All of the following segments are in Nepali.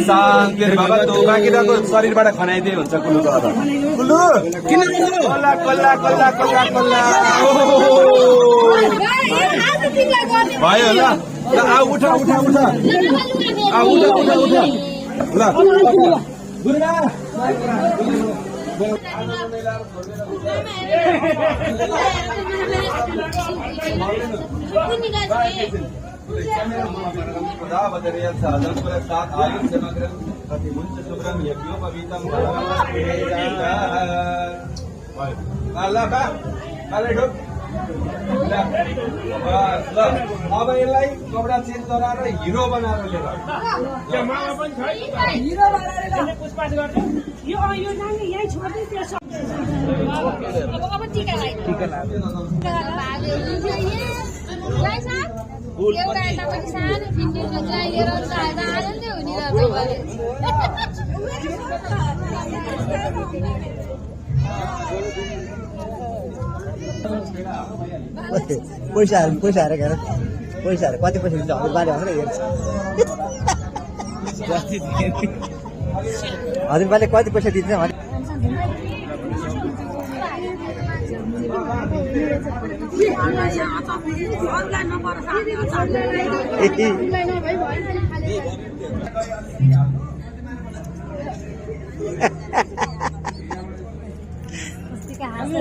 शान्तिर्भवतु बाँकीको शरीरबाट खनाइदिए हुन्छ कुल्लु कुल्लु किन कल्ला कल्ला कल्ला कल्ला कल्ला भयो ल आऊ उठ उठ उठ आऊ उठ उठ उठ ल गुरुमा अब यसलाई कपडा चेन्ज गराएर हिरो बनाएर लिएर पैसाहरू हेर पैसाहरू कति पैसा दिन्छ हजुरबाले भनेर हेर्छ हजुरबाले कति पैसा दिन्छ भने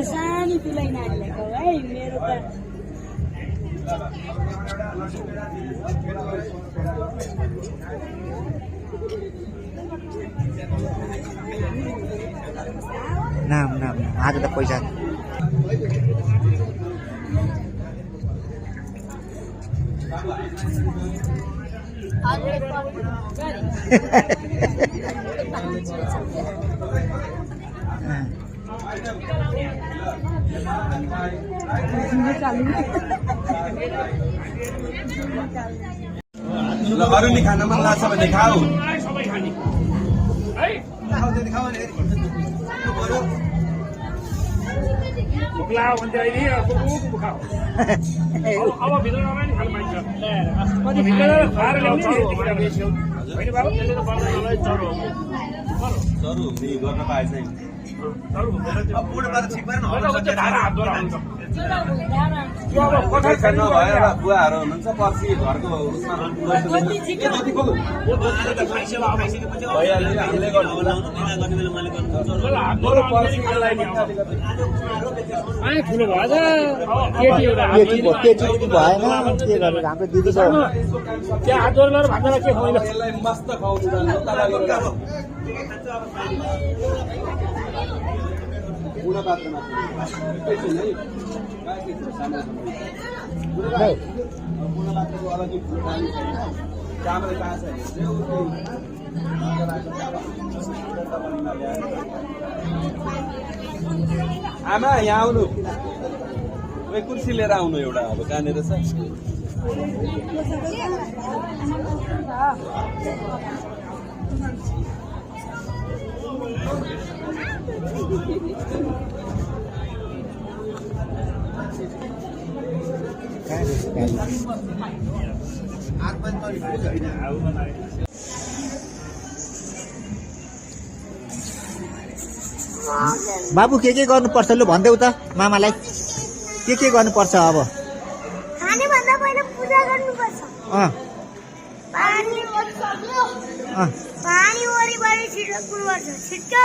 सानो तुलाई नानीको है मेरो त नाम आज त पैसा अरू नि खान मन लाग्छ भने खाऊ चरु गर्न पाएछ नभएर बुवाहरू हुनुहुन्छ पर्सि घरको उसमा हाम्रो दिदीको मस्त खुवाउनु पूर्ण पात्रमा पूर्ण पात्रको अलग्गै चामल कहाँ छ आमा यहाँ आउनु कुर्सी लिएर आउनु एउटा अब कहाँनिर छ बाबु के गर्नुपर्छ लु भन्देऊ त मामालाई के गर्नुपर्छ अब खाने भन्दा पहिला पूजा गर्नुपर्छ पानी वरिपरि छिट्नुपर्छ छिट्टो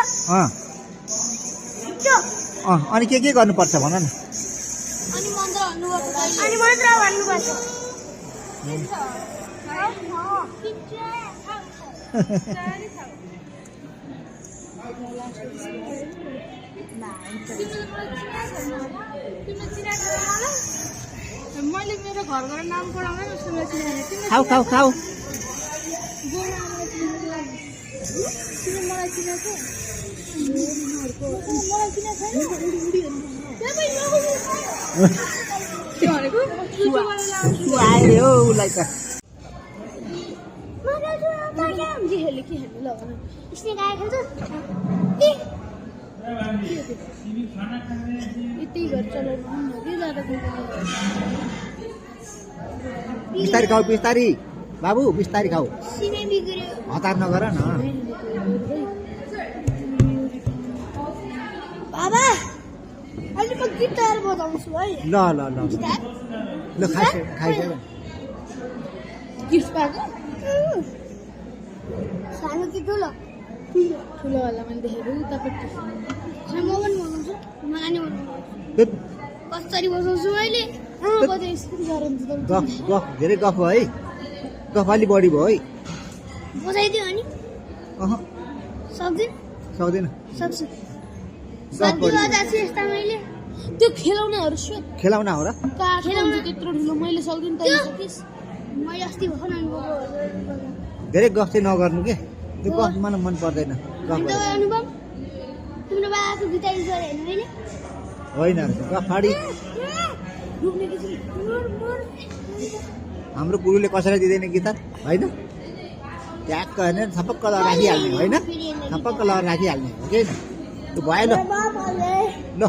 अनि के गर्नुपर्छ भन न अनि मन्त्र भन्नुपर्छ मैले मेरो घरबाट नाम पढाउन खाऊ मलाई चिनाएको बिस्तारी खाऊ बिस्तारी बाबु बिस्तारी खाऊ सिमे बिग्रियो हतार नगर न बाबा अहिले म गिटार बजाउँछु है ल ल ल गिटार ल खाइसक्यो गिफ्ट पाएको सानो कि ठुलो ठुलो होला मैले देखेको उतापट्टि खै म पनि बजाउँछु नानी बनाउँछु कसरी बजाउँछु अहिले बजाइसक्छु गफ गफ धेरै गफ भयो है गफ अलि बढी भयो है बजाइदियो अनि अह सक्दिन सक्दैन सक्छु गफ साथी बढी बजाएको छु यस्ता मैले त्यो खेलाउनेहरू छु खेलाउन हो र खेलाउनु त्यत्रो ठुलो मैले सक्दिन त सकिस् मैले अस्ति भर्खर अनुभव धेरै गफ चाहिँ नगर्नु के त्यो गफ मलाई मन पर्दैन गफ गरेँ अनुभव तिम्रो बाबाको गिटार गरे होइन होइन गफ फाडी डुब्ने कि हाम्रो गुरुले कसैलाई दिँदैन गिटार होइन ट्याक्क होइन छपक्क लगाएर राखिहाल्ने होइन छपक्क लगाएर राखिहाल्ने हो कि त्यो भयो ल बाबाले ल